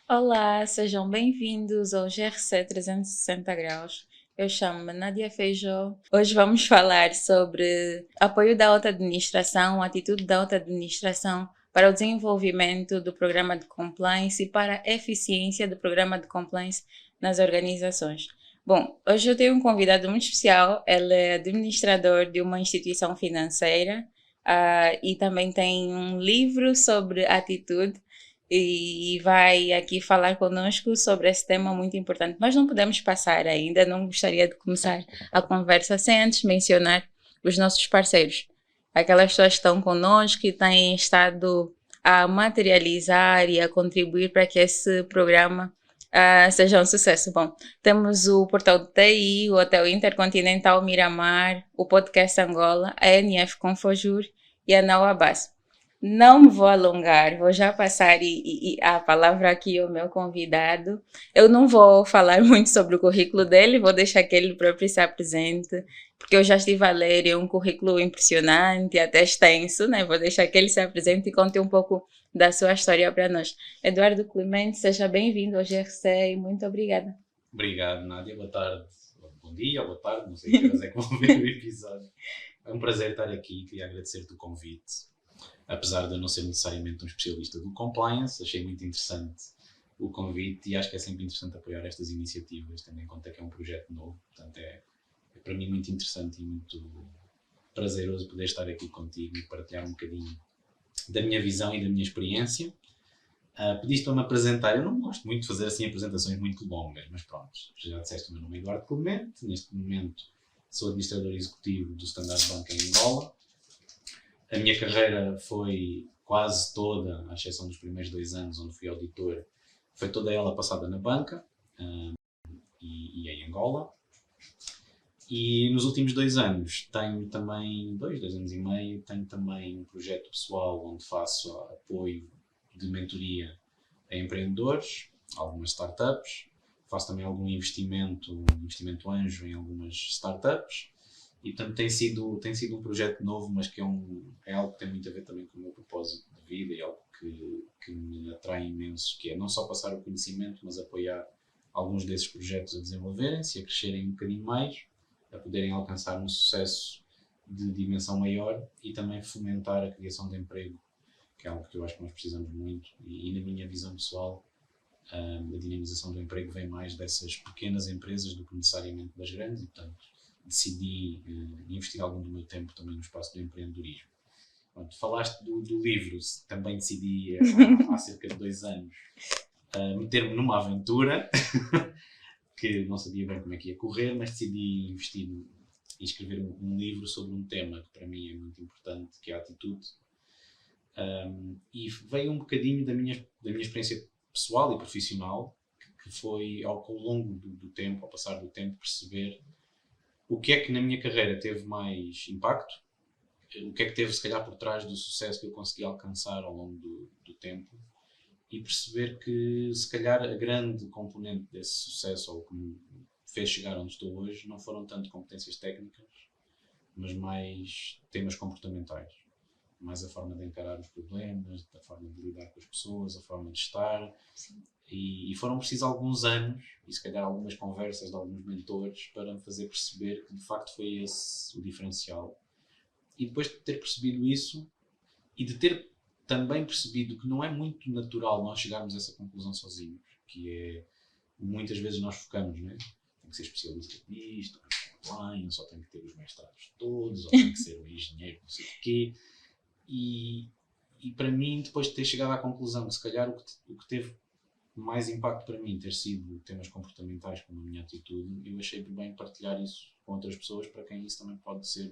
Olá, sejam bem-vindos ao GRC 360 Graus. Eu chamo-me Nadia Feijó. Hoje vamos falar sobre apoio da alta administração, atitude da alta administração para o desenvolvimento do programa de compliance e para a eficiência do programa de compliance nas organizações. Bom, hoje eu tenho um convidado muito especial. Ele é administrador de uma instituição financeira, e também tem um livro sobre atitude e vai aqui falar conosco sobre esse tema muito importante. Mas não podemos passar ainda, não gostaria de começar a conversa sem antes mencionar os nossos parceiros. Aquelas pessoas que estão conosco e têm estado a materializar e a contribuir para que esse programa seja um sucesso. Bom, temos o Portal do TI, o Hotel Intercontinental Miramar, o Podcast Angola, a NF Confojur e a Nauabas. Não me vou alongar, vou já passar a palavra aqui ao meu convidado. Eu não vou falar muito sobre o currículo dele, vou deixar que ele próprio se apresente, porque eu já estive a ler, é um currículo impressionante, até extenso, né? Vou deixar que ele se apresente e conte um pouco da sua história para nós. Eduardo Clemente, seja bem-vindo ao GRC e muito obrigada. Obrigado, Nádia. Boa tarde. Bom dia ou boa tarde, não sei que horas é que vão ver o episódio. É um prazer estar aqui, queria agradecer-te o convite. Apesar de eu não ser necessariamente um especialista do compliance, achei muito interessante o convite e acho que é sempre interessante apoiar estas iniciativas, tendo em conta que é um projeto novo. Portanto, é para mim muito interessante e muito prazeroso poder estar aqui contigo e partilhar um bocadinho da minha visão e da minha experiência. Pediste para me apresentar. Eu não gosto muito de fazer assim apresentações muito longas, mas pronto, já disseste o meu nome é Eduardo Clemente. Neste momento sou administrador executivo do Standard Bank em Angola. A minha carreira foi quase toda, à exceção dos primeiros 2 anos onde fui auditor, foi toda ela passada na banca e em Angola. E nos últimos 2 anos tenho também, 2 anos e meio, tenho também um projeto pessoal onde faço apoio de mentoria a empreendedores, algumas startups, faço também algum investimento anjo em algumas startups e portanto tem sido um projeto novo, mas que é algo que tem muito a ver também com o meu propósito de vida e algo que me atrai imenso, que é não só passar o conhecimento, mas apoiar alguns desses projetos a desenvolverem-se, a crescerem um bocadinho mais, a poderem alcançar um sucesso de dimensão maior e também fomentar a criação de emprego, que é algo que eu acho que nós precisamos muito e na minha visão pessoal a dinamização do emprego vem mais dessas pequenas empresas do que necessariamente das grandes e portanto decidi investir algum do meu tempo também no espaço do empreendedorismo. Pronto, falaste do livro, também decidi há cerca de 2 anos meter-me numa aventura que não sabia bem como é que ia correr, mas decidi investir e escrever um livro sobre um tema que para mim é muito importante, que é a atitude. E veio um bocadinho da minha experiência pessoal e profissional, que foi ao longo do tempo, ao passar do tempo, perceber o que é que na minha carreira teve mais impacto, o que é que teve se calhar por trás do sucesso que eu consegui alcançar ao longo do tempo e perceber que se calhar a grande componente desse sucesso ou que me fez chegar onde estou hoje não foram tanto competências técnicas, mas mais temas comportamentais. Mais a forma de encarar os problemas, a forma de lidar com as pessoas, a forma de estar. E foram precisos alguns anos e se calhar algumas conversas de alguns mentores para me fazer perceber que de facto foi esse o diferencial. E depois de ter percebido isso e de ter também percebido que não é muito natural nós chegarmos a essa conclusão sozinhos, que é muitas vezes nós focamos, né? Tem que ser especialista nisto, online, só tem que ter os mestrados todos, ou tem que ser um engenheiro, não sei o quê. E para mim, depois de ter chegado à conclusão que se calhar o que teve mais impacto para mim ter sido temas comportamentais como a minha atitude, eu achei por bem partilhar isso com outras pessoas para quem isso também pode ser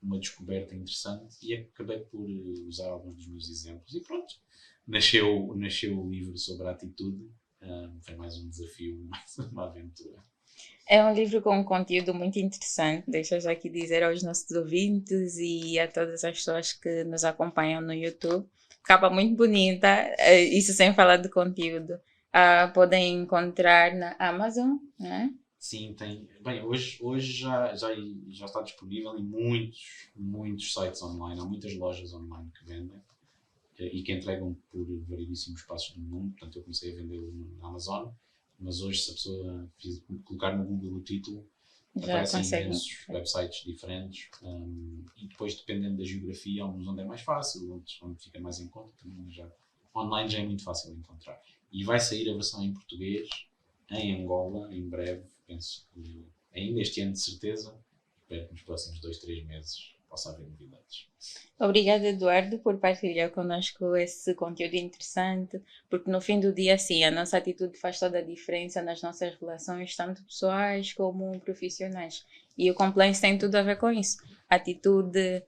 uma descoberta interessante e acabei por usar alguns dos meus exemplos e pronto, nasceu o livro sobre a atitude. Foi mais um desafio, mais uma aventura. É um livro com um conteúdo muito interessante, deixa já aqui dizer aos nossos ouvintes e a todas as pessoas que nos acompanham no YouTube. Capa muito bonita, isso sem falar do conteúdo. Podem encontrar na Amazon, né? Sim, tem. Bem, hoje já está disponível em muitos sites online. Há muitas lojas online que vendem. e que entregam por variedíssimos espaços do mundo. Portanto, eu comecei a vendê-lo na Amazon, mas hoje, se a pessoa colocar no Google o título, Já aparecem consegue. imensos websites diferentes, e depois, dependendo da geografia, alguns onde é mais fácil, outros onde fica mais em conta, também online já é muito fácil de encontrar. E vai sair a versão em português, em Angola, em breve, penso que ainda este ano de certeza, espero que nos próximos 2-3 meses possa haver novidades. Obrigada, Eduardo, por partilhar connosco esse conteúdo interessante, porque no fim do dia, sim, a nossa atitude faz toda a diferença nas nossas relações, tanto pessoais como profissionais. E o compliance tem tudo a ver com isso. A atitude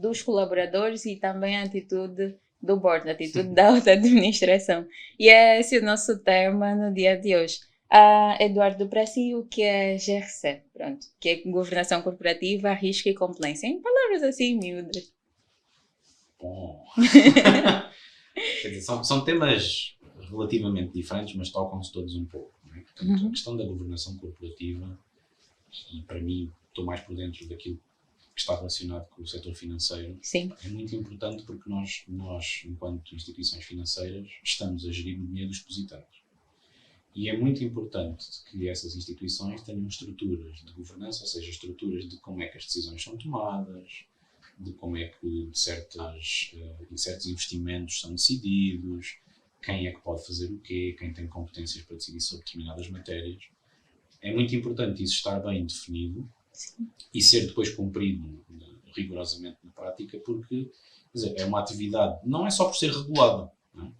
dos colaboradores e também a atitude do board, a atitude da alta administração. E é esse o nosso tema no dia de hoje. Eduardo, para si, o que é GRC? Pronto, que é governação corporativa, risco e compliance. Em palavras assim miúdas. Bom. Quer dizer, são temas relativamente diferentes, mas tocam-se todos um pouco. Não é? Portanto, a questão da governação corporativa, e para mim estou mais por dentro daquilo que está relacionado com o setor financeiro, Sim. É muito importante porque nós, enquanto instituições financeiras, estamos a gerir o dinheiro dos depositantes. E é muito importante que essas instituições tenham estruturas de governança, ou seja, estruturas de como é que as decisões são tomadas, de como é que certos investimentos são decididos, quem é que pode fazer o quê, quem tem competências para decidir sobre determinadas matérias. É muito importante isso estar bem definido. Sim. E ser depois cumprido rigorosamente na prática, porque, quer dizer, é uma atividade, não é só por ser regulada, não é?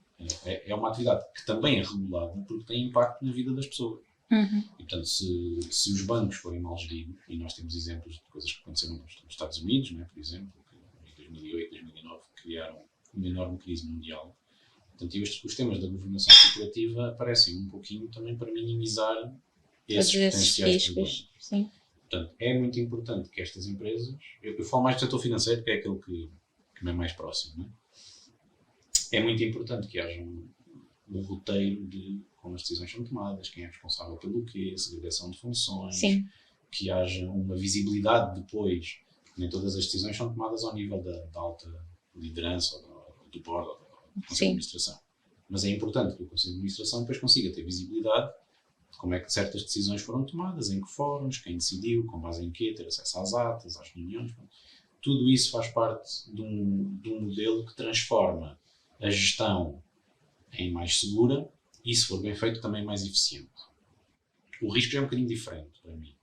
É uma atividade que também é regulada porque tem impacto na vida das pessoas. E, portanto, se os bancos forem mal geridos, e nós temos exemplos de coisas que aconteceram nos Estados Unidos, não é? Por exemplo, que em 2008, 2009 criaram uma enorme crise mundial. Portanto, os temas da governação corporativa aparecem um pouquinho também para minimizar esses potenciais problemas. Sim. Portanto, é muito importante que estas empresas, eu falo mais do setor financeiro, que é aquele que me é mais próximo, não é? É muito importante que haja um roteiro de como as decisões são tomadas, quem é responsável pelo quê, segregação de funções, Sim. que haja uma visibilidade depois, porque nem todas as decisões são tomadas ao nível da alta liderança, ou do board, ou do Conselho de Administração. Mas é importante que o Conselho de Administração depois consiga ter visibilidade de como é que certas decisões foram tomadas, em que fóruns, quem decidiu, com base em quê, ter acesso às atas, às reuniões. Tudo isso faz parte de um modelo que transforma a gestão em mais segura e, se for bem feito, também mais eficiente. O risco já é um bocadinho diferente para mim.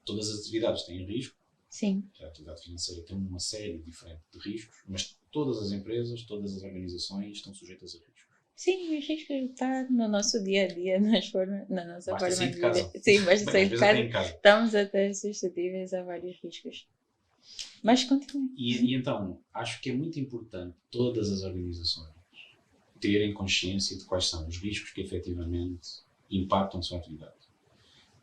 Todas as atividades têm risco. Sim. A atividade financeira tem uma série diferente de riscos, mas todas as empresas, todas as organizações estão sujeitas a riscos. Sim, o risco está no nosso dia a dia, na nossa basta forma de vida. Sim, basta sair de casa. Em casa. Estamos até suscetíveis a vários riscos. Mas continue. E então, acho que é muito importante todas as organizações terem consciência de quais são os riscos que efetivamente impactam a sua atividade.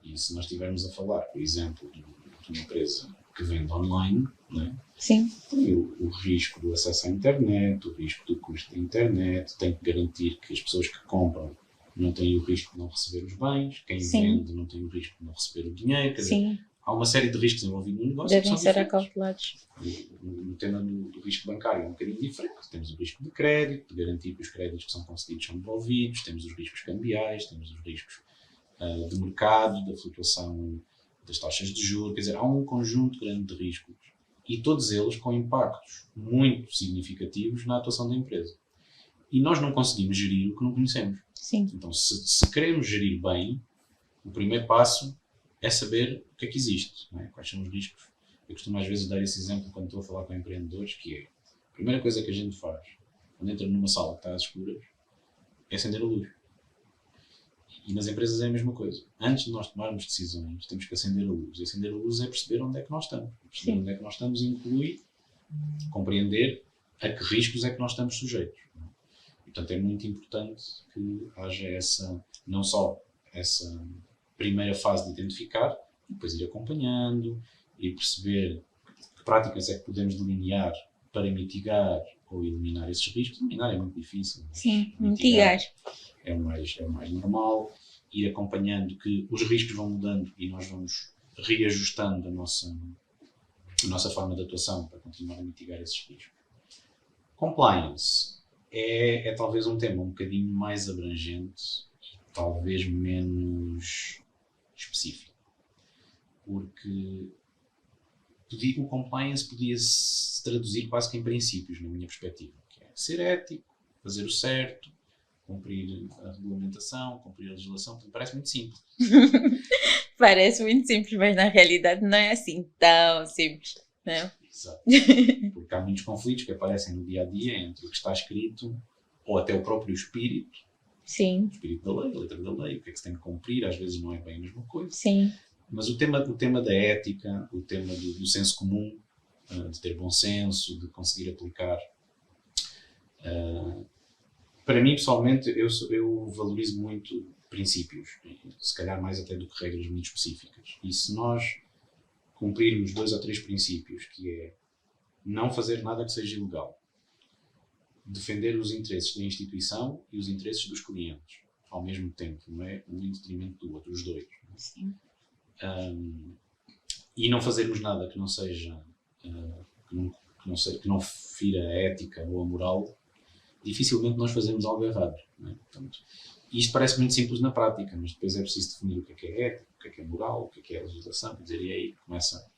E se nós estivermos a falar, por exemplo, de uma empresa que vende online, não é? Sim. Tem o risco do acesso à internet, o risco do custo da internet, tem que garantir que as pessoas que compram não têm o risco de não receber os bens, quem vende não tem o risco de não receber o dinheiro, quer dizer, há uma série de riscos envolvidos no negócio. Devem ser acautelados. No tema do risco bancário é um bocadinho diferente. Temos o risco de crédito, de garantir que os créditos que são concedidos são devolvidos, temos os riscos cambiais, temos os riscos de mercado, da flutuação das taxas de juros, quer dizer, há um conjunto grande de riscos e todos eles com impactos muito significativos na atuação da empresa. E nós não conseguimos gerir o que não conhecemos. Sim. Então, se queremos gerir bem, o primeiro passo é saber o que é que existe, não é? Quais são os riscos. Eu costumo às vezes dar esse exemplo quando estou a falar com empreendedores, que é a primeira coisa que a gente faz quando entra numa sala que está às escuras é acender a luz. E nas empresas é a mesma coisa. Antes de nós tomarmos decisões, temos que acender a luz. E acender a luz é perceber onde é que nós estamos. Perceber onde é que nós estamos inclui compreender a que riscos é que nós estamos sujeitos. E, portanto, é muito importante que haja não só essa primeira fase de identificar, e depois ir acompanhando e perceber que práticas é que podemos delinear para mitigar ou eliminar esses riscos. Eliminar é muito difícil. Sim, mitigar. É o mais normal. Ir acompanhando que os riscos vão mudando e nós vamos reajustando a nossa forma de atuação para continuar a mitigar esses riscos. Compliance é talvez um tema um bocadinho mais abrangente e talvez menos específico. Porque o compliance podia-se traduzir quase que em princípios, na minha perspectiva. Que é ser ético, fazer o certo, cumprir a regulamentação, cumprir a legislação. Portanto, parece muito simples. Parece muito simples, mas na realidade não é assim tão simples, não é? Exato. Porque há muitos conflitos que aparecem no dia-a-dia entre o que está escrito ou até o próprio espírito. Sim. O espírito da lei, a letra da lei, o que é que se tem que cumprir, às vezes não é bem a mesma coisa. Sim. Mas o tema da ética, o tema do senso comum, de ter bom senso, de conseguir aplicar. Para mim, pessoalmente, eu valorizo muito princípios, se calhar mais até do que regras muito específicas. E se nós cumprirmos 2 ou 3 princípios, que é não fazer nada que seja ilegal, defender os interesses da instituição e os interesses dos clientes, ao mesmo tempo, não é? Um em detrimento do outro, os dois. Sim. E não fazermos nada que não seja que não fira a ética ou a moral, dificilmente nós fazemos algo errado, não é? Portanto, isto parece muito simples na prática, mas depois é preciso definir o que é ética, o que é moral, o que é legislação, quer dizer, e aí começa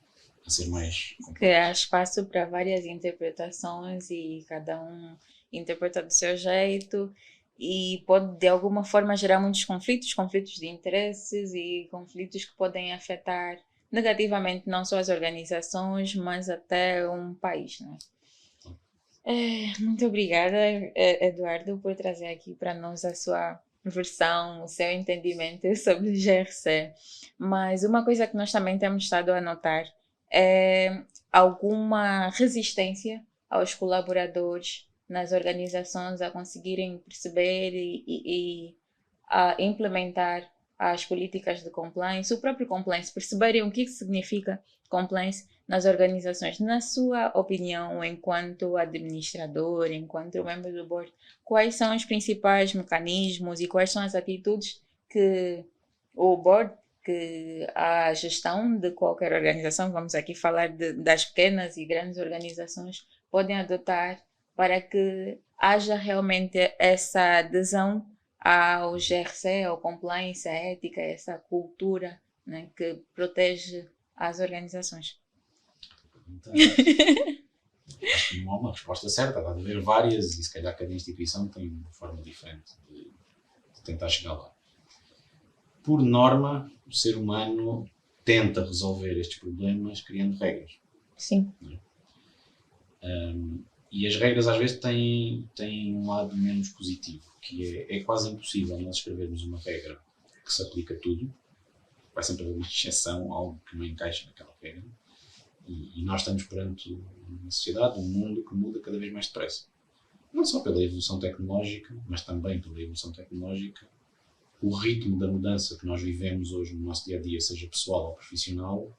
a ser mais complexo. Que há espaço para várias interpretações e cada um interpreta do seu jeito e pode de alguma forma gerar muitos conflitos de interesses e conflitos que podem afetar negativamente não só as organizações, mas até um país, não é? Muito obrigada, Eduardo, por trazer aqui para nós a sua versão, o seu entendimento sobre o GRC. Mas uma coisa que nós também temos estado a notar é alguma resistência aos colaboradores nas organizações a conseguirem perceber e a implementar as políticas de compliance, o próprio compliance, perceberem o que significa compliance nas organizações. Na sua opinião, enquanto administrador, enquanto membro do board, quais são os principais mecanismos e quais são as atitudes que o board, que a gestão de qualquer organização, vamos aqui falar das pequenas e grandes organizações, podem adotar para que haja realmente essa adesão ao GRC, ao compliance, à ética, essa cultura, né, que protege as organizações? Então, acho que não há uma resposta certa, há de haver várias e se calhar cada instituição tem uma forma diferente de tentar chegar lá. Por norma, o ser humano tenta resolver estes problemas criando regras. Sim. E as regras às vezes têm um lado menos positivo, que é quase impossível nós escrevermos uma regra que se aplica a tudo. Vai sempre haver uma exceção, algo que não encaixa naquela regra. E nós estamos perante uma sociedade, um mundo que muda cada vez mais depressa. Não só pela evolução tecnológica, mas também pela evolução tecnológica. O ritmo da mudança que nós vivemos hoje no nosso dia-a-dia, seja pessoal ou profissional,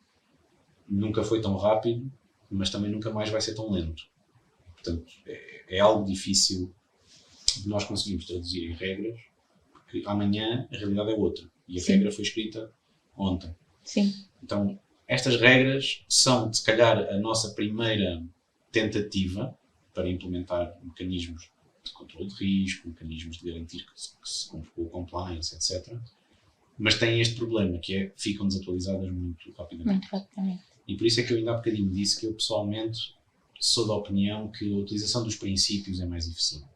nunca foi tão rápido, mas também nunca mais vai ser tão lento. Portanto, é algo difícil de nós conseguirmos traduzir em regras, porque amanhã a realidade é outra. E a regra foi escrita ontem. Sim. Então, estas regras são, se calhar, a nossa primeira tentativa para implementar mecanismos de controle de risco, mecanismos de garantir que se cumpre com o compliance, etc. Mas têm este problema, que é ficam desatualizadas muito rapidamente. E por isso é que eu ainda há bocadinho disse que eu, pessoalmente, sou da opinião que a utilização dos princípios é mais eficiente.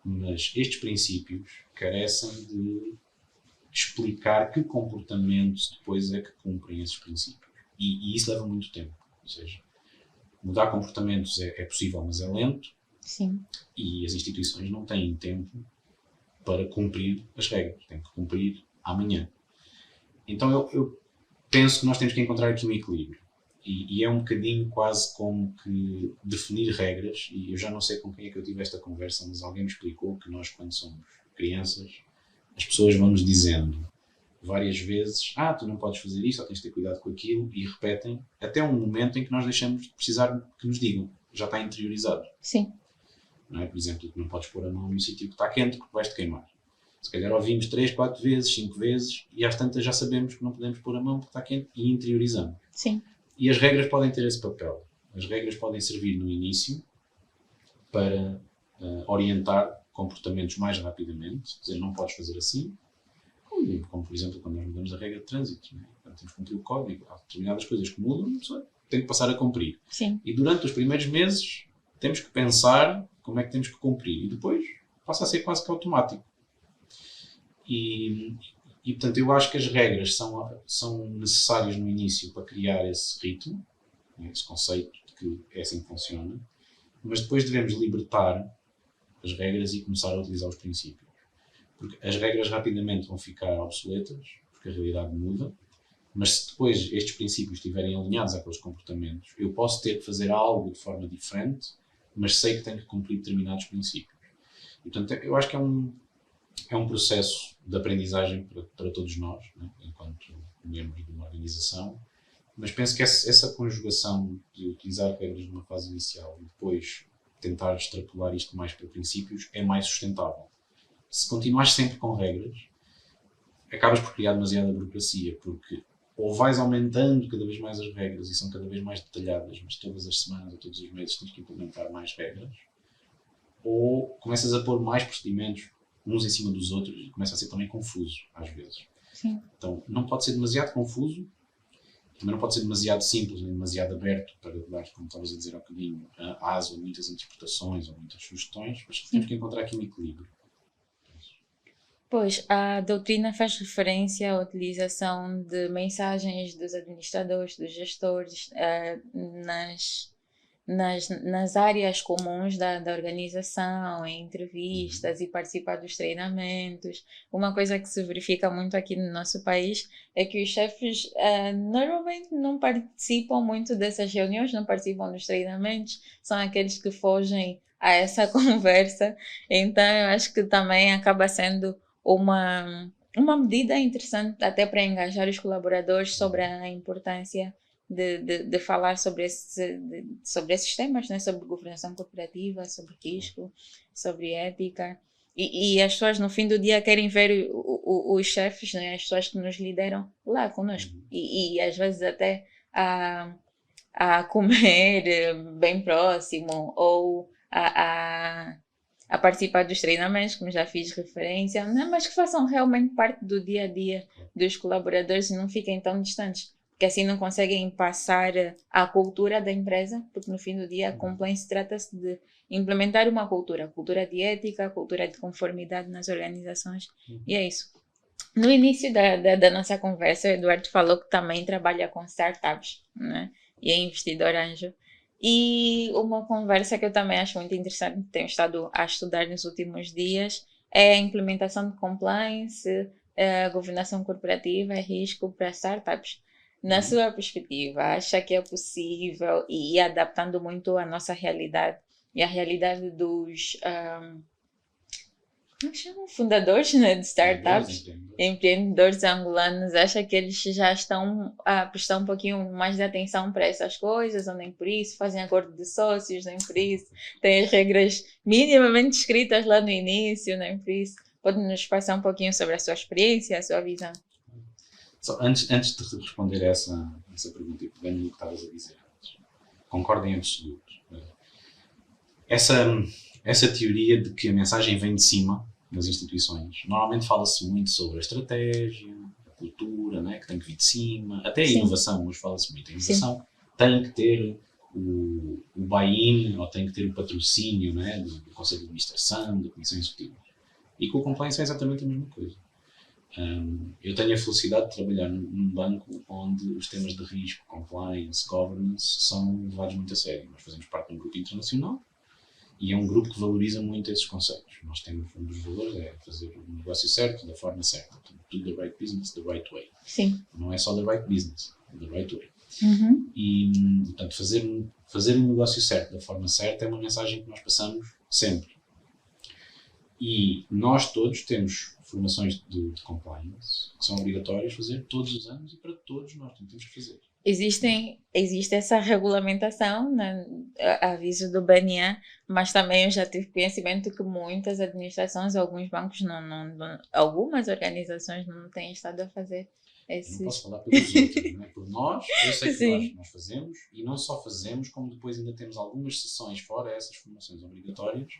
Mas estes princípios carecem de explicar que comportamentos depois é que cumprem esses princípios. E isso leva muito tempo. Ou seja, mudar comportamentos é possível, mas é lento. Sim. E as instituições não têm tempo para cumprir as regras. Têm que cumprir amanhã. Então eu penso que nós temos que encontrar aqui um equilíbrio. E é um bocadinho quase como que definir regras. E eu já não sei com quem é que eu tive esta conversa, mas alguém me explicou que nós, quando somos crianças, as pessoas vão-nos dizendo várias vezes: tu não podes fazer isto, ou tens de ter cuidado com aquilo, e repetem até um momento em que nós deixamos de precisar que nos digam. Já está interiorizado. Sim. Não é? Por exemplo, que não podes pôr a mão num sítio que está quente porque vais-te queimar. Se calhar ouvimos 3, 4 vezes, 5 vezes, e às tantas já sabemos que não podemos pôr a mão porque está quente e interiorizamos. Sim. E as regras podem ter esse papel. As regras podem servir no início para orientar comportamentos mais rapidamente, dizer não podes fazer assim, como por exemplo quando nós mudamos a regra de trânsito, né? Quando temos que cumprir o código, há determinadas coisas que mudam, a pessoa tem que passar a cumprir. Sim. E durante os primeiros meses temos que pensar como é que temos que cumprir e depois passa a ser quase que automático. E portanto eu acho que as regras são necessárias no início para criar esse ritmo, esse conceito de que é assim que funciona, mas depois devemos libertar as regras e começar a utilizar os princípios. Porque as regras rapidamente vão ficar obsoletas, porque a realidade muda, mas se depois estes princípios estiverem alinhados àqueles comportamentos, eu posso ter que fazer algo de forma diferente, mas sei que tenho que cumprir determinados princípios. E, portanto, eu acho que é um processo de aprendizagem para todos nós, né, enquanto membros de uma organização, mas penso que essa conjugação de utilizar regras numa fase inicial e depois tentar extrapolar isto mais para princípios é mais sustentável. Se continuares sempre com regras, acabas por criar demasiada burocracia, porque ou vais aumentando cada vez mais as regras e são cada vez mais detalhadas, mas todas as semanas ou todos os meses tens que implementar mais regras, ou começas a pôr mais procedimentos uns em cima dos outros e começa a ser também confuso, às vezes. Sim. Então, não pode ser demasiado confuso, também não pode ser demasiado simples nem demasiado aberto para dar, como estavas a dizer há bocadinho, aso a muitas interpretações ou muitas sugestões, mas temos que encontrar aqui um equilíbrio. Pois, a doutrina faz referência à utilização de mensagens dos administradores, dos gestores, nas áreas comuns da organização, em entrevistas e participar dos treinamentos. Uma coisa que se verifica muito aqui no nosso país é que os chefes normalmente não participam muito dessas reuniões, não participam dos treinamentos, são aqueles que fogem a essa conversa. Então, eu acho que também acaba sendo uma medida interessante até para engajar os colaboradores sobre a importância de falar sobre esses temas, né? Sobre governação corporativa, sobre risco, sobre ética. E as pessoas no fim do dia querem ver os chefes, né? As pessoas que nos lideram lá conosco. E às vezes até a comer bem próximo ou a participar dos treinamentos, como já fiz referência, né? Mas que façam realmente parte do dia a dia dos colaboradores e não fiquem tão distantes, porque assim não conseguem passar a cultura da empresa, porque no fim do dia a compliance trata-se de implementar uma cultura de ética, cultura de conformidade nas organizações, e é isso. No início da nossa conversa, o Eduardo falou que também trabalha com startups, né? E é investidor anjo. E uma conversa que eu também acho muito interessante, tenho estado a estudar nos últimos dias, é a implementação de compliance, governação corporativa e risco para startups. Na sua perspectiva, acha que é possível e ir adaptando muito a nossa realidade e a realidade dos como chamam? Fundadores, né, de startups, empreendedores angolanos, acha que eles já estão a prestar um pouquinho mais de atenção para essas coisas, ou nem por isso, fazem acordo de sócios, nem por isso, têm as regras minimamente escritas lá no início, nem por isso. Pode nos passar um pouquinho sobre a sua experiência, a sua visão? Antes de responder a essa pergunta e pegando no que estavas a dizer antes, concordo em absoluto. Essa teoria de que a mensagem vem de cima nas instituições, normalmente fala-se muito sobre a estratégia, a cultura, né, que tem que vir de cima, até a inovação, mas fala-se muito. A inovação tem que ter o buy-in, ou tem que ter o patrocínio, né, do Conselho de Administração, da Comissão Executiva. E com o compliance é exatamente a mesma coisa. Eu tenho a felicidade de trabalhar num banco onde os temas de risco, compliance, governance são levados muito a sério. Nós fazemos parte de um grupo internacional e é um grupo que valoriza muito esses conceitos. Nós temos um dos valores, é fazer o negócio certo, da forma certa. Do the right business, the right way. Sim. Não é só the right business, the right way. E, portanto, fazer um negócio certo, da forma certa, é uma mensagem que nós passamos sempre. E nós todos temos formações de compliance que são obrigatórias fazer todos os anos e para todos nós temos que fazer. Existe essa regulamentação, né, aviso do BNA, mas também eu já tive conhecimento que muitas administrações, alguns bancos, algumas organizações não têm estado a fazer esses... Eu não posso falar pelos outros, não é? Por nós, eu sei que nós fazemos, e não só fazemos, como depois ainda temos algumas sessões fora essas formações obrigatórias,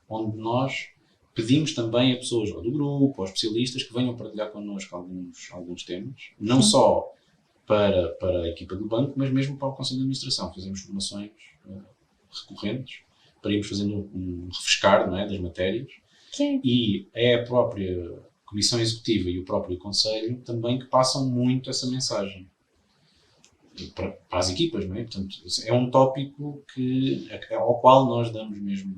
onde nós pedimos também a pessoas ou do grupo, ou especialistas, que venham partilhar connosco alguns temas, não Sim. só para a equipa do banco, mas mesmo para o Conselho de Administração. Fazemos formações recorrentes para irmos fazendo um refrescar, não é, das matérias. Que E é a própria Comissão Executiva e o próprio Conselho também que passam muito essa mensagem para as equipas, não é? Portanto, é um tópico ao qual nós damos mesmo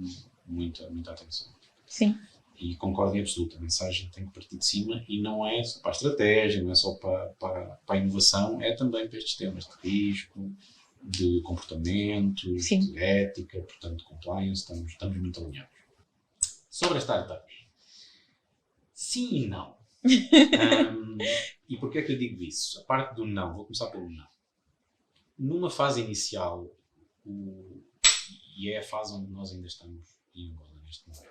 muita atenção. Sim. E concordo em absoluto, a mensagem tem que partir de cima e não é só para a estratégia, não é só para a inovação, é também para estes temas de risco, de comportamentos, Sim. de ética, portanto, de compliance, estamos muito alinhados. Sobre as startups, sim e não. E porquê é que eu digo isso? A parte do não, vou começar pelo não. Numa fase inicial, e é a fase onde nós ainda estamos em Angola neste momento,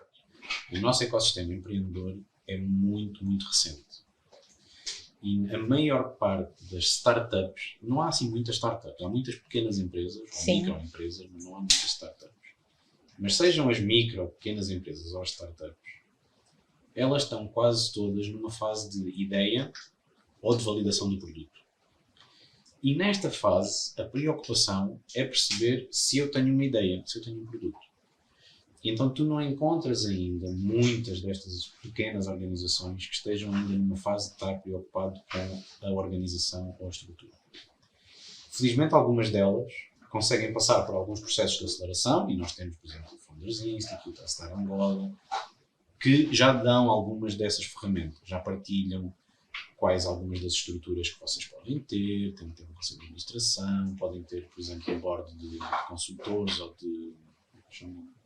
o nosso ecossistema empreendedor é muito recente. E a maior parte das startups, não há assim muitas startups, há muitas pequenas empresas, ou microempresas, mas não há muitas startups. Mas sejam as micro, pequenas empresas ou as startups, elas estão quase todas numa fase de ideia ou de validação do produto. E nesta fase, a preocupação é perceber se eu tenho uma ideia, se eu tenho um produto. E então tu não encontras ainda muitas destas pequenas organizações que estejam ainda numa fase de estar preocupado com a organização ou a estrutura. Felizmente, algumas delas conseguem passar por alguns processos de aceleração, e nós temos, por exemplo, o Founders Institute, a Star Angola, que já dão algumas dessas ferramentas, já partilham quais algumas das estruturas que vocês podem ter um conselho de administração, podem ter, por exemplo, um board de consultores ou de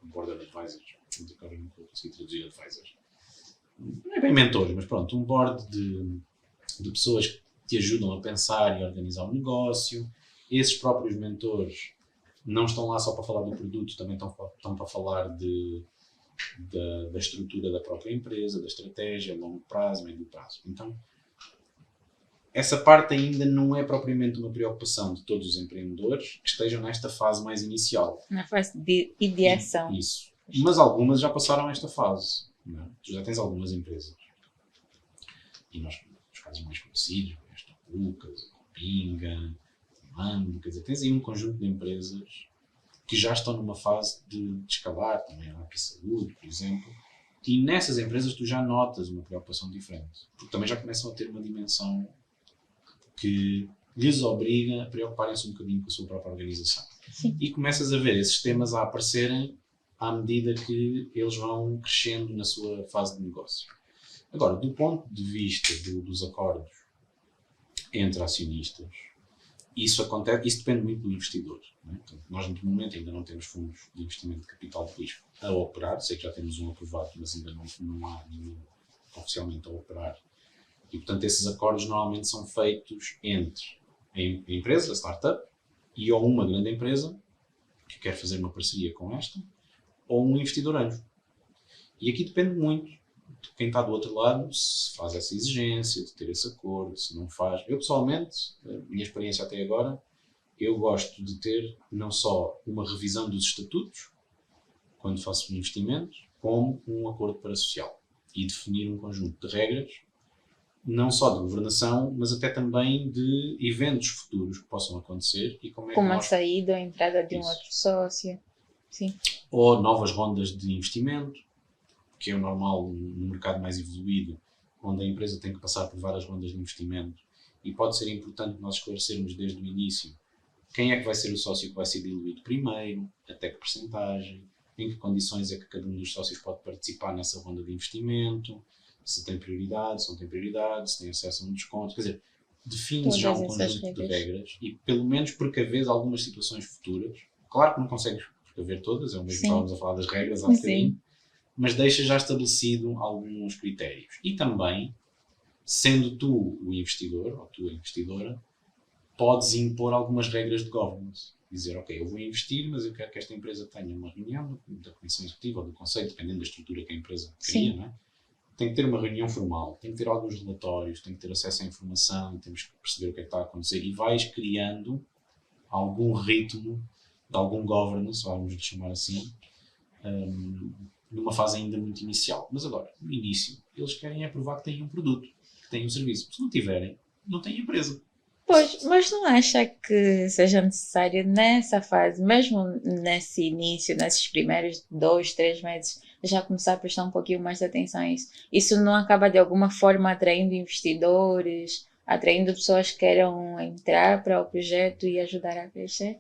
board of advisors, agora não vou conseguir traduzir advisors. Não é bem mentores, mas pronto, um board de pessoas que te ajudam a pensar e a organizar o negócio. Esses próprios mentores não estão lá só para falar do produto, também estão para falar da estrutura da própria empresa, da estratégia, a longo prazo, médio prazo. Então, essa parte ainda não é propriamente uma preocupação de todos os empreendedores que estejam nesta fase mais inicial. Na fase de ideação. Isso. Mas algumas já passaram esta fase. Não é? Tu já tens algumas empresas. E nós, os casos mais conhecidos, a Lucas, a Copinga, a Mando, quer dizer, tens aí um conjunto de empresas que já estão numa fase de escalar, também a Api Saúde, por exemplo. E nessas empresas tu já notas uma preocupação diferente. Porque também já começam a ter uma dimensão que lhes obriga a preocuparem-se um bocadinho com a sua própria organização. Sim. E começas a ver esses temas a aparecerem à medida que eles vão crescendo na sua fase de negócio. Agora, do ponto de vista dos acordos entre acionistas, isso depende muito do investidor. Não é? Portanto, nós, no momento, ainda não temos fundos de investimento de capital de risco a operar. Sei que já temos um aprovado, mas ainda não há nenhum oficialmente a operar. E, portanto, esses acordos normalmente são feitos entre a empresa, a startup, e ou uma grande empresa que quer fazer uma parceria com esta, ou um investidor anjo. E aqui depende muito de quem está do outro lado, se faz essa exigência de ter esse acordo, se não faz. Eu, pessoalmente, a minha experiência até agora, eu gosto de ter não só uma revisão dos estatutos, quando faço um investimento, como um acordo parasocial. E definir um conjunto de regras, não só de governação, mas até também de eventos futuros que possam acontecer e como é Como que a nós... saída ou a entrada de um Isso. outro sócio. Sim. Ou novas rondas de investimento, que é o normal no mercado mais evoluído, onde a empresa tem que passar por várias rondas de investimento e pode ser importante nós esclarecermos desde o início quem é que vai ser o sócio que vai ser diluído primeiro, até que percentagem, em que condições é que cada um dos sócios pode participar nessa ronda de investimento, se tem prioridade, se não tem prioridade, se tem acesso a um desconto, quer dizer, define-se já um conjunto de regras e pelo menos precaver algumas situações futuras. Claro que não consegues precaver todas, é o mesmo que estávamos a falar das regras há bocadinho, mas deixa já estabelecido alguns critérios. E também, sendo tu o investidor, ou tu a investidora, podes impor algumas regras de governance. Dizer, ok, eu vou investir, mas eu quero que esta empresa tenha uma reunião da Comissão Executiva ou do Conselho, dependendo da estrutura que a empresa cria, não é? Tem que ter uma reunião formal, tem que ter alguns relatórios, tem que ter acesso à informação, temos que perceber o que é que está a acontecer e vais criando algum ritmo de algum governance, vamos chamar assim, numa fase ainda muito inicial. Mas agora, no início, eles querem é provar que têm um produto, que têm um serviço. Se não tiverem, não têm empresa. Pois, mas não acha que seja necessário nessa fase, mesmo nesse início, nesses primeiros 2, 3 meses, já começar a prestar um pouquinho mais de atenção a isso? Isso não acaba de alguma forma atraindo investidores, atraindo pessoas que queiram entrar para o projeto e ajudar a crescer?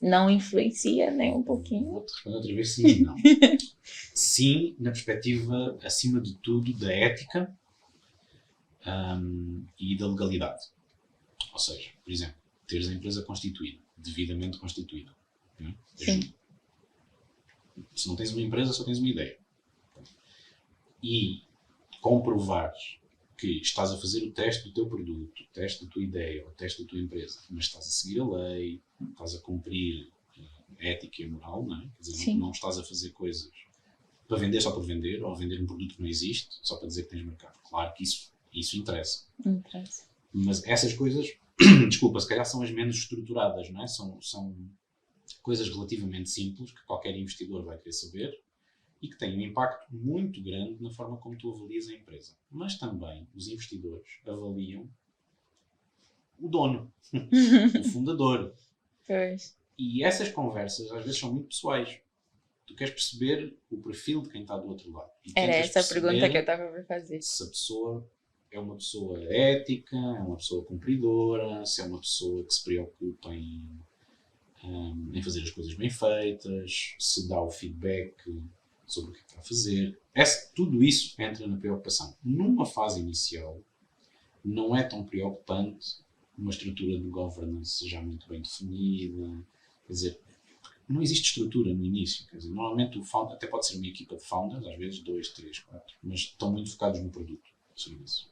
Não influencia nem um pouquinho? Vou-te responder outra vez sim e não. Sim, na perspectiva, acima de tudo, da ética e da legalidade. Ou seja, por exemplo, teres a empresa constituída, devidamente constituída. Não é? Sim. Se não tens uma empresa, só tens uma ideia. E comprovares que estás a fazer o teste do teu produto, o teste da tua ideia, o teste da tua empresa, mas estás a seguir a lei, estás a cumprir a ética e a moral, não é? Quer dizer, não estás a fazer coisas para vender só por vender, ou vender um produto que não existe, só para dizer que tens mercado. Claro que isso interessa. Mas essas coisas, desculpa, se calhar são as menos estruturadas, não é? São coisas relativamente simples que qualquer investidor vai querer saber e que têm um impacto muito grande na forma como tu avalias a empresa. Mas também os investidores avaliam o dono, o fundador. Pois. E essas conversas às vezes são muito pessoais. Tu queres perceber o perfil de quem está do outro lado. E era essa a pergunta que eu estava a fazer. Se a pessoa é uma pessoa ética, é uma pessoa cumpridora, se é uma pessoa que se preocupa em fazer as coisas bem feitas, se dá o feedback sobre o que está a fazer. Tudo isso entra na preocupação. Numa fase inicial, não é tão preocupante uma estrutura de governance já muito bem definida. Quer dizer, não existe estrutura no início. Quer dizer, normalmente o founder, até pode ser uma equipa de founders, às vezes 2, 3, 4, mas estão muito focados no produto, no serviço.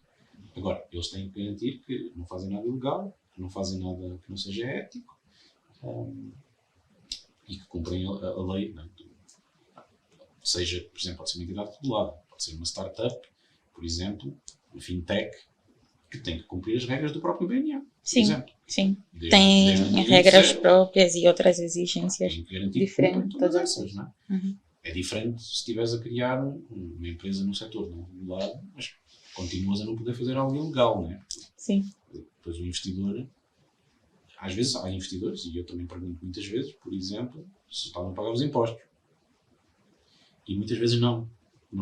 Agora, eles têm que garantir que não fazem nada ilegal, que não fazem nada que não seja ético e que cumprem a lei, né? Seja, por exemplo, pode ser uma entidade regulada, pode ser uma startup, por exemplo, uma fintech, que tem que cumprir as regras do próprio BNA, por exemplo. Sim, tem regras próprias e outras exigências diferentes. Todas essas, não é? É diferente se estiveres a criar uma empresa num setor não regulado, mas continuas a não poder fazer algo ilegal, não é? Sim. Depois o investidor, às vezes há investidores, e eu também pergunto muitas vezes, por exemplo, se estavam a pagar os impostos. E muitas vezes não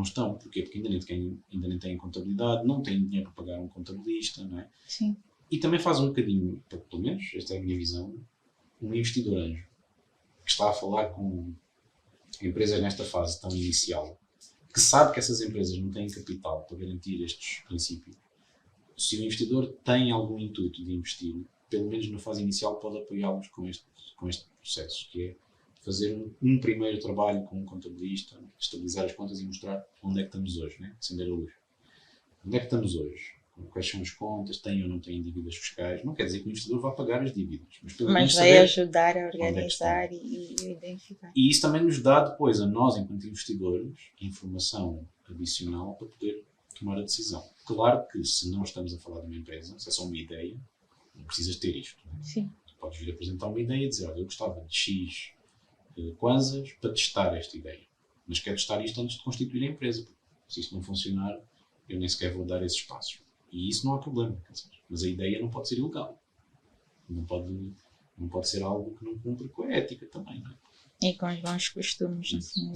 estão. Porquê? Porque ainda nem têm contabilidade, não têm dinheiro para pagar um contabilista, não é? Sim. E também faz um bocadinho, pelo menos, esta é a minha visão, um investidor anjo, que está a falar com empresas nesta fase tão inicial, que sabe que essas empresas não têm capital para garantir estes princípios. Se o investidor tem algum intuito de investir, pelo menos na fase inicial pode apoiá-los com este processo, que é fazer um primeiro trabalho com um contabilista, estabilizar as contas e mostrar onde é que estamos hoje, né? Acender a luz. Onde é que estamos hoje? Quais são as contas? Têm ou não têm dívidas fiscais? Não quer dizer que o investidor vá pagar as dívidas, mas pelo menos vai ajudar a organizar e identificar. E isso também nos dá depois, a nós, enquanto investidores, informação adicional para poder tomar a decisão. Claro que se não estamos a falar de uma empresa, se é só uma ideia, não precisas ter isto. Né? Sim. Tu podes vir apresentar uma ideia e dizer, olha, eu gostava de X kwanzas para testar esta ideia. Mas quero testar isto antes de constituir a empresa. Porque se isto não funcionar, eu nem sequer vou dar esses passos. E isso não há problema. Mas a ideia não pode ser ilegal. Não pode ser algo que não cumpre com a ética também. Não é? E com os bons costumes. Assim.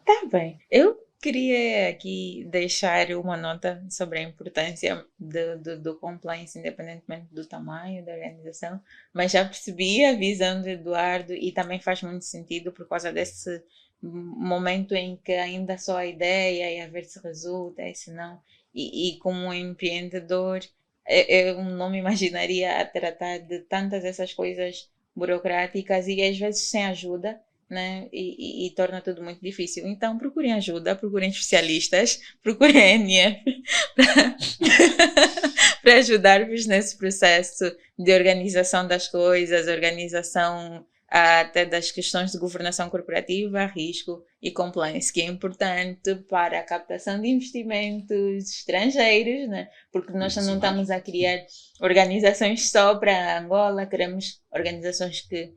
Tá bem. Eu queria aqui deixar uma nota sobre a importância do compliance, independentemente do tamanho da organização, mas já percebi a visão do Eduardo e também faz muito sentido por causa desse momento em que ainda só a ideia e a ver se resulta e se não. E como um empreendedor, eu não me imaginaria a tratar de tantas essas coisas burocráticas e às vezes sem ajuda, né? E torna tudo muito difícil. Então procurem ajuda, procurem especialistas, procurem NF para ajudar-vos nesse processo de organização das coisas, organização até das questões de governação corporativa, risco e compliance, que é importante para a captação de investimentos estrangeiros, né? Porque nós não estamos a criar organizações só para Angola, queremos organizações que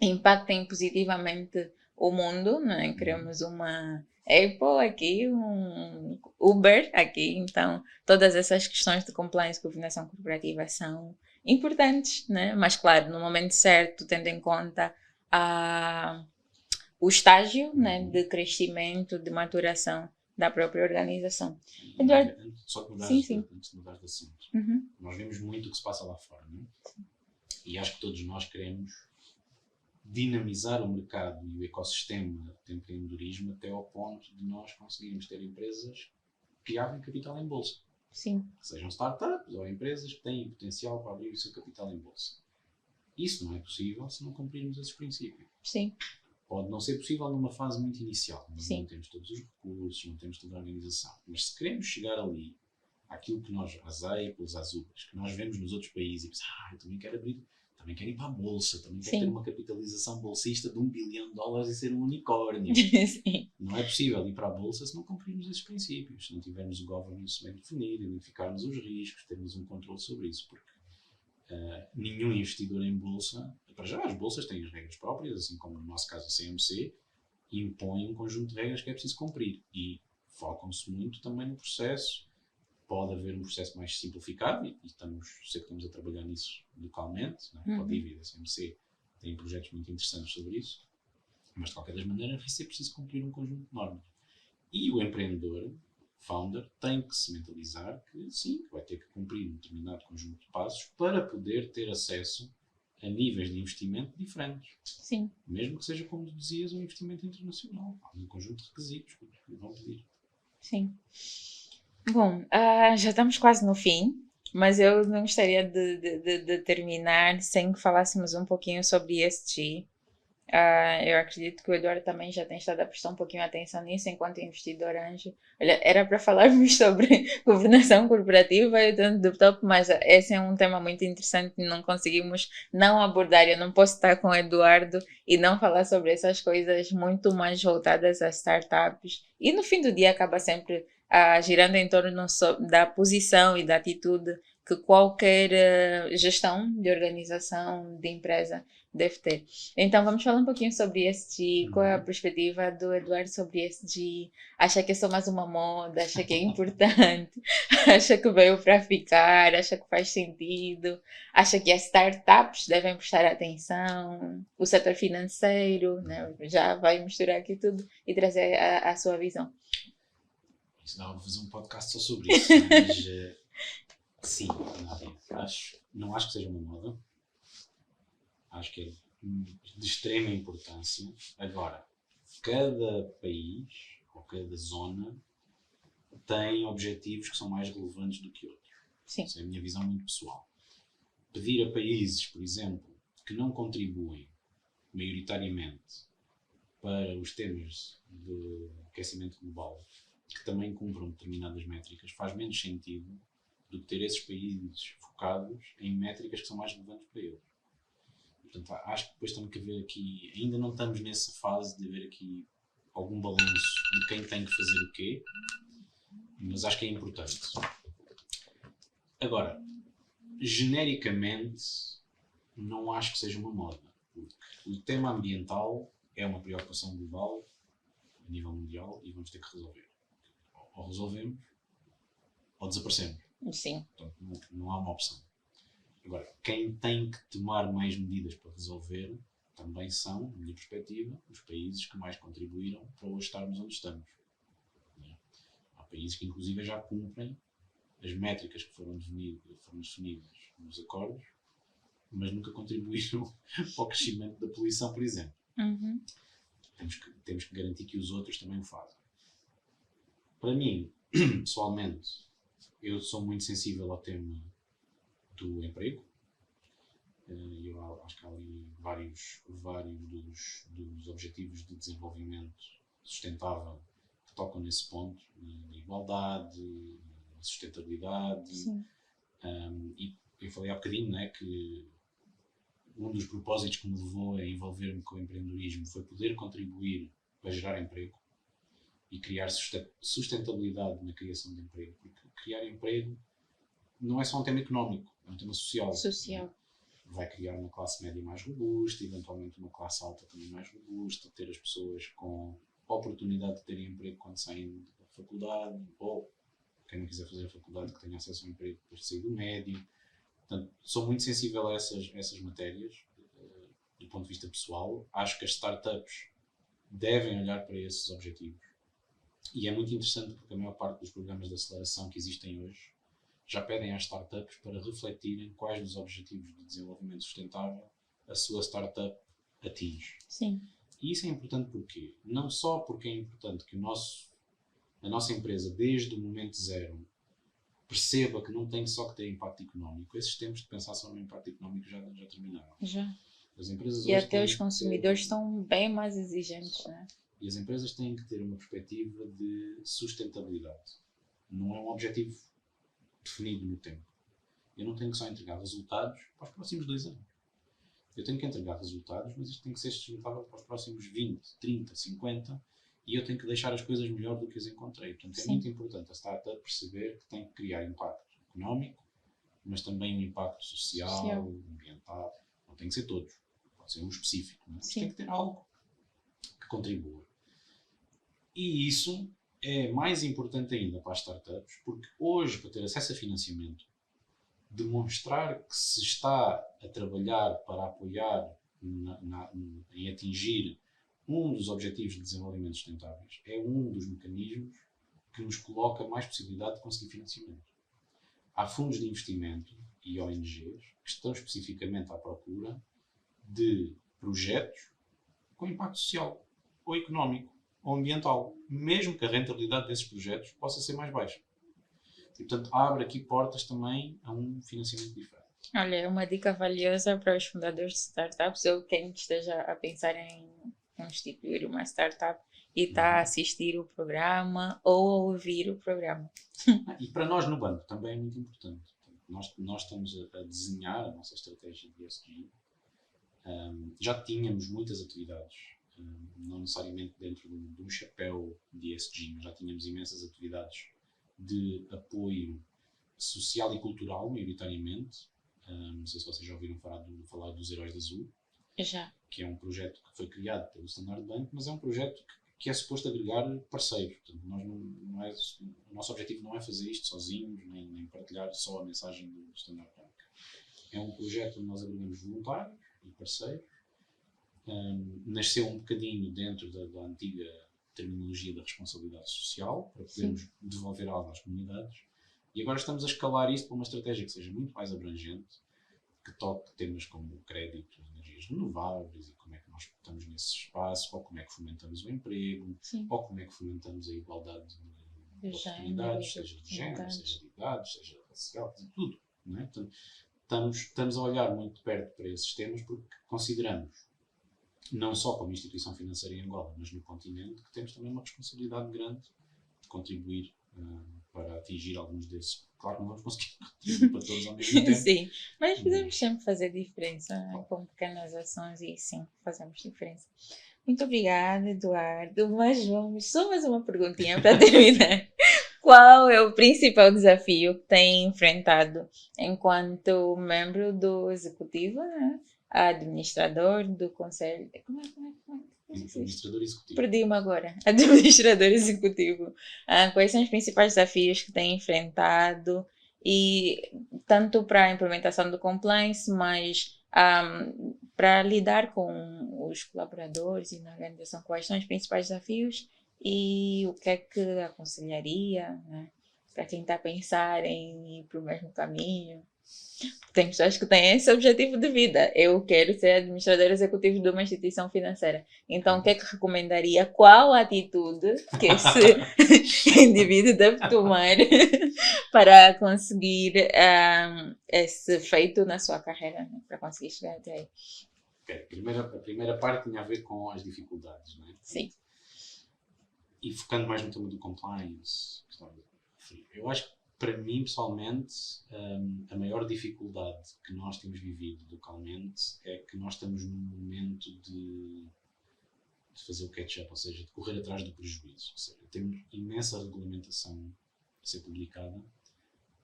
impactem positivamente o mundo, né? Queremos uma Apple aqui, um Uber aqui, então todas essas questões de compliance e governação corporativa são importantes, né? Mas claro, no momento certo, tendo em conta a, o estágio, né, de crescimento, de maturação da própria organização. Eduardo, Só que sim. antes de mudar de assunto, Uhum. nós vemos muito o que se passa lá fora, não é? E acho que todos nós queremos dinamizar o mercado e o ecossistema de empreendedorismo até ao ponto de nós conseguirmos ter empresas que abrem capital em bolsa. Sim. Que sejam startups ou empresas que têm potencial para abrir o seu capital em bolsa. Isso não é possível se não cumprirmos esses princípios. Sim. Pode não ser possível numa fase muito inicial. Sim. Não temos todos os recursos, não temos toda a organização. Mas se queremos chegar ali, àquilo que nós, às Apples, às Ubers, que nós vemos nos outros países e pensamos, eu também quero abrir, também quero ir para a bolsa, também quero ter uma capitalização bolsista de $1 bilhão e ser um unicórnio. Sim. Não é possível ir para a bolsa se não cumprirmos esses princípios, se não tivermos o governance bem definido, identificarmos os riscos, termos um controle sobre isso, porque nenhum investidor em bolsa, para já as bolsas têm as regras próprias, assim como no nosso caso a CMC, impõe um conjunto de regras que é preciso cumprir e focam-se muito também no processo. Pode haver um processo mais simplificado e sei que estamos a trabalhar nisso localmente, né? Pode ir, a CMC tem projetos muito interessantes sobre isso, mas de qualquer das maneiras vai ser preciso cumprir um conjunto de normas. E o empreendedor, founder, tem que se mentalizar que sim, vai ter que cumprir um determinado conjunto de passos para poder ter acesso a níveis de investimento diferentes. Sim. Mesmo que seja, como dizias, um investimento internacional. Há um conjunto de requisitos que vão pedir. Sim. Bom, já estamos quase no fim, mas eu não gostaria de terminar sem que falássemos um pouquinho sobre ESG. Eu acredito que o Eduardo também já tem estado a prestar um pouquinho de atenção nisso enquanto investidor anjo. Olha, era para falarmos sobre governação corporativa e dentro do top, mas esse é um tema muito interessante e não conseguimos não abordar. Eu não posso estar com o Eduardo e não falar sobre essas coisas muito mais voltadas às startups. E no fim do dia acaba sempre girando em torno da posição e da atitude que qualquer gestão de organização, de empresa, deve ter. Então, vamos falar um pouquinho sobre ESG. Qual é a perspectiva do Eduardo sobre ESG? Acha que é só mais uma moda? Acha que é importante? Acha que veio para ficar? Acha que faz sentido? Acha que as startups devem prestar atenção? O setor financeiro, né? Já vai misturar aqui tudo e trazer a sua visão. Isso dá para fazer um podcast só sobre isso, mas sim, não acho que seja uma moda. Acho que é de extrema importância. Agora, cada país ou cada zona tem objetivos que são mais relevantes do que outros. Sim. Essa é a minha visão muito pessoal. Pedir a países, por exemplo, que não contribuem maioritariamente para os temas de aquecimento global, que também cumpram determinadas métricas, faz menos sentido do que ter esses países focados em métricas que são mais relevantes para eles. Portanto, acho que depois temos que ver aqui, ainda não estamos nessa fase de ver aqui algum balanço de quem tem que fazer o quê, mas acho que é importante. Agora, genericamente, não acho que seja uma moda, porque o tema ambiental é uma preocupação global, a nível mundial, e vamos ter que resolver. Ou resolvemos, ou desaparecemos. Sim. Portanto, não há uma opção. Agora, quem tem que tomar mais medidas para resolver também são, na minha perspectiva, os países que mais contribuíram para hoje estarmos onde estamos. Há países que inclusive já cumprem as métricas que foram definidas nos acordos, mas nunca contribuíram para o crescimento da poluição, por exemplo. Uhum. Temos que garantir que os outros também o fazem. Para mim, pessoalmente, eu sou muito sensível ao tema do emprego. Eu acho que há ali vários dos objetivos de desenvolvimento sustentável que tocam nesse ponto, de igualdade, de sustentabilidade. E eu falei há bocadinho, né, que um dos propósitos que me levou a envolver-me com o empreendedorismo foi poder contribuir para gerar emprego e criar sustentabilidade na criação de emprego, porque criar emprego não é só um tema económico, é um tema social. vai criar uma classe média mais robusta, eventualmente uma classe alta também mais robusta, ter as pessoas com oportunidade de terem emprego quando saem da faculdade, ou quem não quiser fazer a faculdade que tenha acesso ao emprego depois de sair do médio. Portanto, sou muito sensível a essas matérias, do ponto de vista pessoal. Acho que as startups devem olhar para esses objetivos. E é muito interessante porque a maior parte dos programas de aceleração que existem hoje já pedem às startups para refletirem quais dos objetivos de desenvolvimento sustentável a sua startup atinge. Sim. E isso é importante porquê? Não só porque é importante que a nossa empresa, desde o momento zero, perceba que não tem só que ter impacto económico. Esses tempos de pensar só no impacto económico já terminaram. Já. As empresas E hoje até os consumidores estão bem mais exigentes, né? E as empresas têm que ter uma perspectiva de sustentabilidade. Não é um objetivo definido no tempo. Eu não tenho que só entregar resultados para os próximos 2 anos. Eu tenho que entregar resultados, mas isto tem que ser sustentável para os próximos 20, 30, 50, e eu tenho que deixar as coisas melhor do que as encontrei. Portanto, é muito importante a startup perceber que tem que criar impacto económico, mas também um impacto social, ambiental. Não tem que ser todos. Pode ser um específico, mas tem que ter algo que contribua. E isso é mais importante ainda para as startups, porque hoje, para ter acesso a financiamento, demonstrar que se está a trabalhar para apoiar em atingir um dos objetivos de desenvolvimento sustentáveis é um dos mecanismos que nos coloca mais possibilidade de conseguir financiamento. Há fundos de investimento e ONGs que estão especificamente à procura de projetos com impacto social, ou económico, ou ambiental, mesmo que a rentabilidade desses projetos possa ser mais baixa. E, portanto, abre aqui portas também a um financiamento diferente. Olha, é uma dica valiosa para os fundadores de startups ou quem esteja a pensar em constituir uma startup e está a assistir o programa ou a ouvir o programa. E para nós no banco também é muito importante. Nós estamos a desenhar a nossa estratégia de ESG. Já tínhamos muitas atividades, não necessariamente dentro de um chapéu de ESG, mas já tínhamos imensas atividades de apoio social e cultural, maioritariamente. Não sei se vocês já ouviram falar dos Heróis de Azul. Já. Que é um projeto que foi criado pelo Standard Bank, mas é um projeto que é suposto agregar parceiros. Portanto, o nosso objetivo não é fazer isto sozinhos, nem partilhar só a mensagem do Standard Bank. É um projeto onde nós agregamos voluntários e parceiros. Nasceu um bocadinho dentro da antiga terminologia da responsabilidade social, para podermos devolver algo às comunidades. E agora estamos a escalar isto para uma estratégia que seja muito mais abrangente, que toque temas como crédito, energias renováveis e como é que nós estamos nesse espaço, ou como é que fomentamos o emprego, ou como é que fomentamos a igualdade de oportunidades, seja de género, seja de idade, seja racial, tudo. Não é? Portanto, estamos a olhar muito de perto para esses temas porque consideramos, não só como instituição financeira em Angola, mas no continente, que temos também uma responsabilidade grande de contribuir para atingir alguns desses. Claro que não vamos conseguir contribuir para todos ao mesmo tempo. Sim, mas podemos sempre fazer diferença, né? Com pequenas ações e sim, fazemos diferença. Muito obrigada, Eduardo. Mas vamos só mais uma perguntinha para terminar. Qual é o principal desafio que tem enfrentado enquanto membro do executivo, né? Administrador do conselho? Como é? Administrador executivo. Perdi-me agora. Administrador executivo. Quais são os principais desafios que tem enfrentado? E tanto para a implementação do compliance, mas para lidar com os colaboradores e na organização, quais são os principais desafios e o que é que aconselharia, né, para quem está a pensar em ir para o mesmo caminho? Tem pessoas que têm esse objetivo de vida. Eu quero ser administrador executivo de uma instituição financeira. Então, o que é que recomendaria? Qual a atitude que esse indivíduo deve tomar para conseguir esse feito na sua carreira, né? Para conseguir chegar até aí? Okay. A primeira parte tinha a ver com as dificuldades, não é? Sim. E focando mais no tema do compliance, eu acho que para mim, pessoalmente, a maior dificuldade que nós temos vivido localmente é que nós estamos num momento de fazer o catch-up, ou seja, de correr atrás do prejuízo. Ou seja, temos imensa regulamentação a ser publicada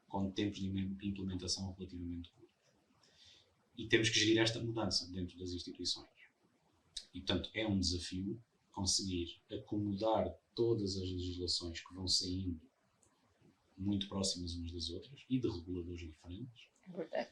com tempos de implementação relativamente curtos. E temos que gerir esta mudança dentro das instituições. E, portanto, é um desafio conseguir acomodar todas as legislações que vão saindo muito próximas umas das outras e de reguladores diferentes. Verdade.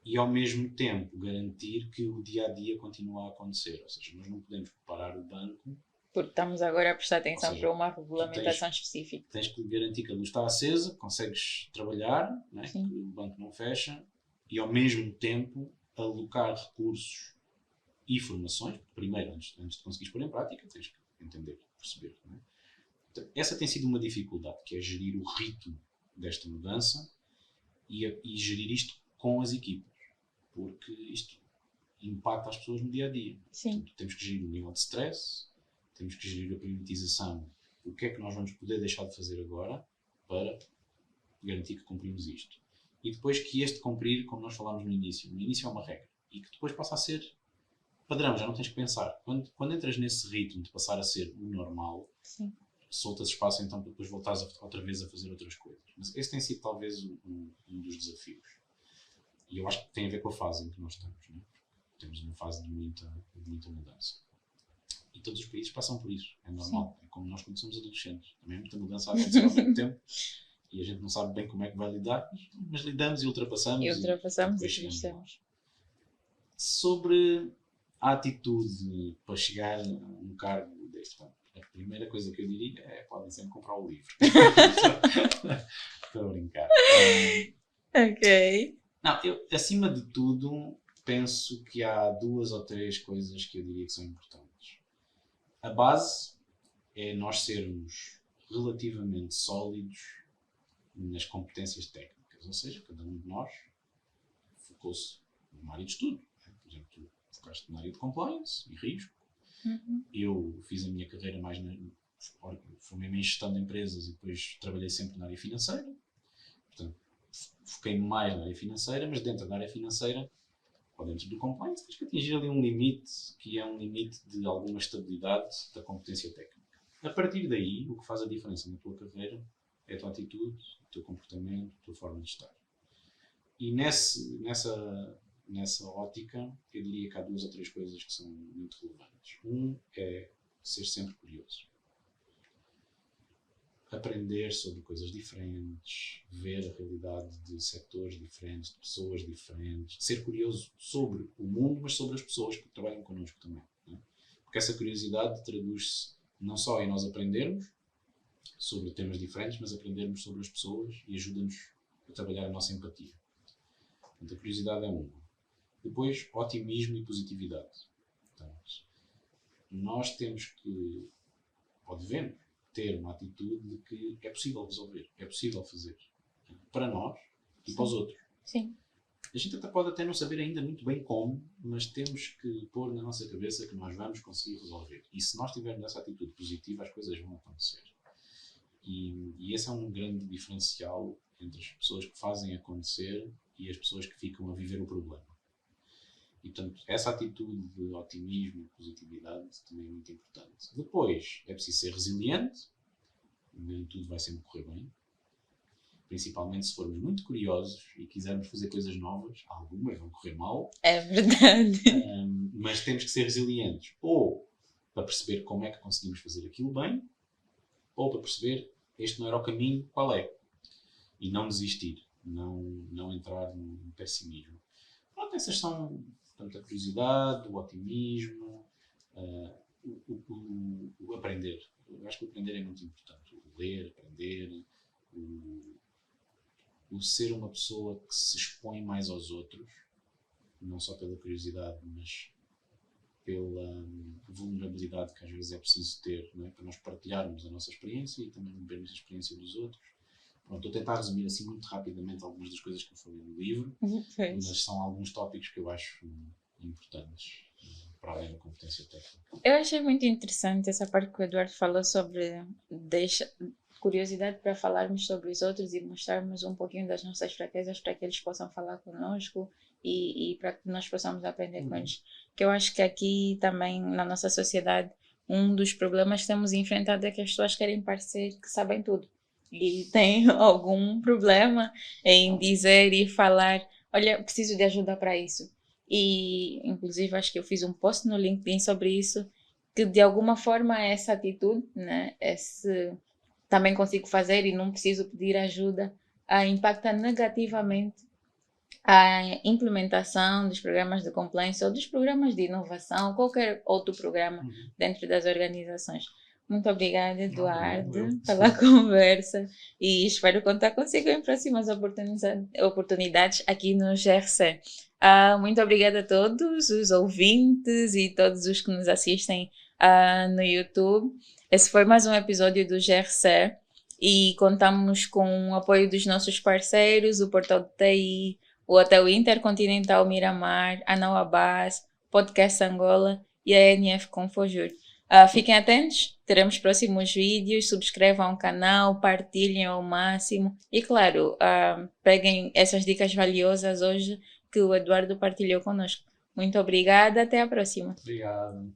E, ao mesmo tempo, garantir que o dia-a-dia continua a acontecer. Ou seja, nós não podemos preparar o banco... Porque estamos agora a prestar atenção, ou seja, para uma regulamentação específica. Tens que garantir que a luz está acesa, consegues trabalhar, né? Que Sim. o banco não fecha, e ao mesmo tempo alocar recursos e formações. Primeiro, antes de conseguires pôr em prática, tens que entender, perceber. Né? Então, essa tem sido uma dificuldade, que é gerir o ritmo desta mudança e gerir isto com as equipas, porque isto impacta as pessoas no dia-a-dia. Sim. Portanto, temos que gerir o nível de stress, temos que gerir a priorização. O que é que nós vamos poder deixar de fazer agora para garantir que cumprimos isto? E depois que este cumprir, como nós falámos no início é uma regra. E que depois passa a ser padrão, já não tens que pensar. Quando entras nesse ritmo de passar a ser o normal, Sim. soltas espaço então para depois voltares outra vez a fazer outras coisas. Mas esse tem sido talvez um dos desafios. E eu acho que tem a ver com a fase em que nós estamos. Né? Temos uma fase de muita mudança. E todos os países passam por isso. É normal. Sim. É como nós quando somos adolescentes. Também há muita mudança a acontecer ao mesmo tempo. E a gente não sabe bem como é que vai lidar. Mas lidamos e ultrapassamos. E crescemos. Sobre a atitude para chegar a um cargo deste. A primeira coisa que eu diria é podem sempre comprar o livro. Estou a brincar. Ok. Não, eu, acima de tudo, penso que há 2 ou 3 coisas que eu diria que são importantes. A base é nós sermos relativamente sólidos nas competências técnicas, ou seja, cada um de nós focou-se numa área de estudo. Por exemplo, tu focaste na área de compliance e risco. Uhum. Eu fiz a minha carreira mais formei-me em gestão de empresas e depois trabalhei sempre na área financeira. Portanto, foquei-me mais na área financeira, mas dentro da área financeira, ou dentro do compliance, tens que atingir ali um limite que é um limite de alguma estabilidade da competência técnica. A partir daí, o que faz a diferença na tua carreira é a tua atitude, o teu comportamento, a tua forma de estar. E nessa ótica, eu diria que há 2 ou 3 coisas que são muito relevantes. Um é ser sempre curioso. Aprender sobre coisas diferentes, ver a realidade de setores diferentes, de pessoas diferentes, ser curioso sobre o mundo, mas sobre as pessoas que trabalham connosco também. Né? Porque essa curiosidade traduz-se não só em nós aprendermos sobre temas diferentes, mas aprendermos sobre as pessoas e ajuda-nos a trabalhar a nossa empatia. Portanto, a curiosidade é uma. Depois, otimismo e positividade. Portanto, nós temos que, ou devemos, ter uma atitude de que é possível resolver, é possível fazer. Para nós e Sim. para os outros. Sim. A gente pode até não saber ainda muito bem como, mas temos que pôr na nossa cabeça que nós vamos conseguir resolver. E se nós tivermos essa atitude positiva, as coisas vão acontecer. E esse é um grande diferencial entre as pessoas que fazem acontecer e as pessoas que ficam a viver o problema. E, portanto, essa atitude de otimismo e positividade também é muito importante. Depois, é preciso ser resiliente. Nem tudo vai sempre correr bem. Principalmente se formos muito curiosos e quisermos fazer coisas novas. Algumas vão correr mal. É verdade. Mas temos que ser resilientes. Ou para perceber como é que conseguimos fazer aquilo bem, ou para perceber este não era o caminho, qual é? E não desistir. Não entrar no pessimismo. Pronto, essas são... Portanto, a curiosidade, o otimismo, o aprender. Eu acho que o aprender é muito importante. O ler, aprender, o ser uma pessoa que se expõe mais aos outros, não só pela curiosidade, mas pela vulnerabilidade que às vezes é preciso ter, não é? Para nós partilharmos a nossa experiência e também vermos a experiência dos outros. Pronto, estou a tentar resumir assim muito rapidamente algumas das coisas que eu falei no livro, mas são alguns tópicos que eu acho importantes para além da competência técnica. Eu achei muito interessante essa parte que o Eduardo falou sobre curiosidade para falarmos sobre os outros e mostrarmos um pouquinho das nossas fraquezas para que eles possam falar conosco e para que nós possamos aprender com eles. Que eu acho que aqui também na nossa sociedade um dos problemas que temos enfrentado é que as pessoas querem parecer que sabem tudo. E tem algum problema em dizer e falar, olha, preciso de ajuda para isso. E, inclusive, acho que eu fiz um post no LinkedIn sobre isso, que de alguma forma essa atitude, né, esse também consigo fazer e não preciso pedir ajuda, impacta negativamente a implementação dos programas de compliance ou dos programas de inovação, qualquer outro programa dentro das organizações. Muito obrigada, Eduardo, pela conversa e espero contar consigo em próximas oportunidades aqui no GRC. Muito obrigada a todos os ouvintes e todos os que nos assistem no YouTube. Esse foi mais um episódio do GRC e contamos com o apoio dos nossos parceiros, o Portal de TI, o Hotel Intercontinental Miramar, a Nauabás, Podcast Angola e a NF Confojur. Fiquem atentos, teremos próximos vídeos, subscrevam o canal, partilhem ao máximo e, claro, peguem essas dicas valiosas hoje que o Eduardo partilhou conosco. Muito obrigada, até a próxima. Obrigado.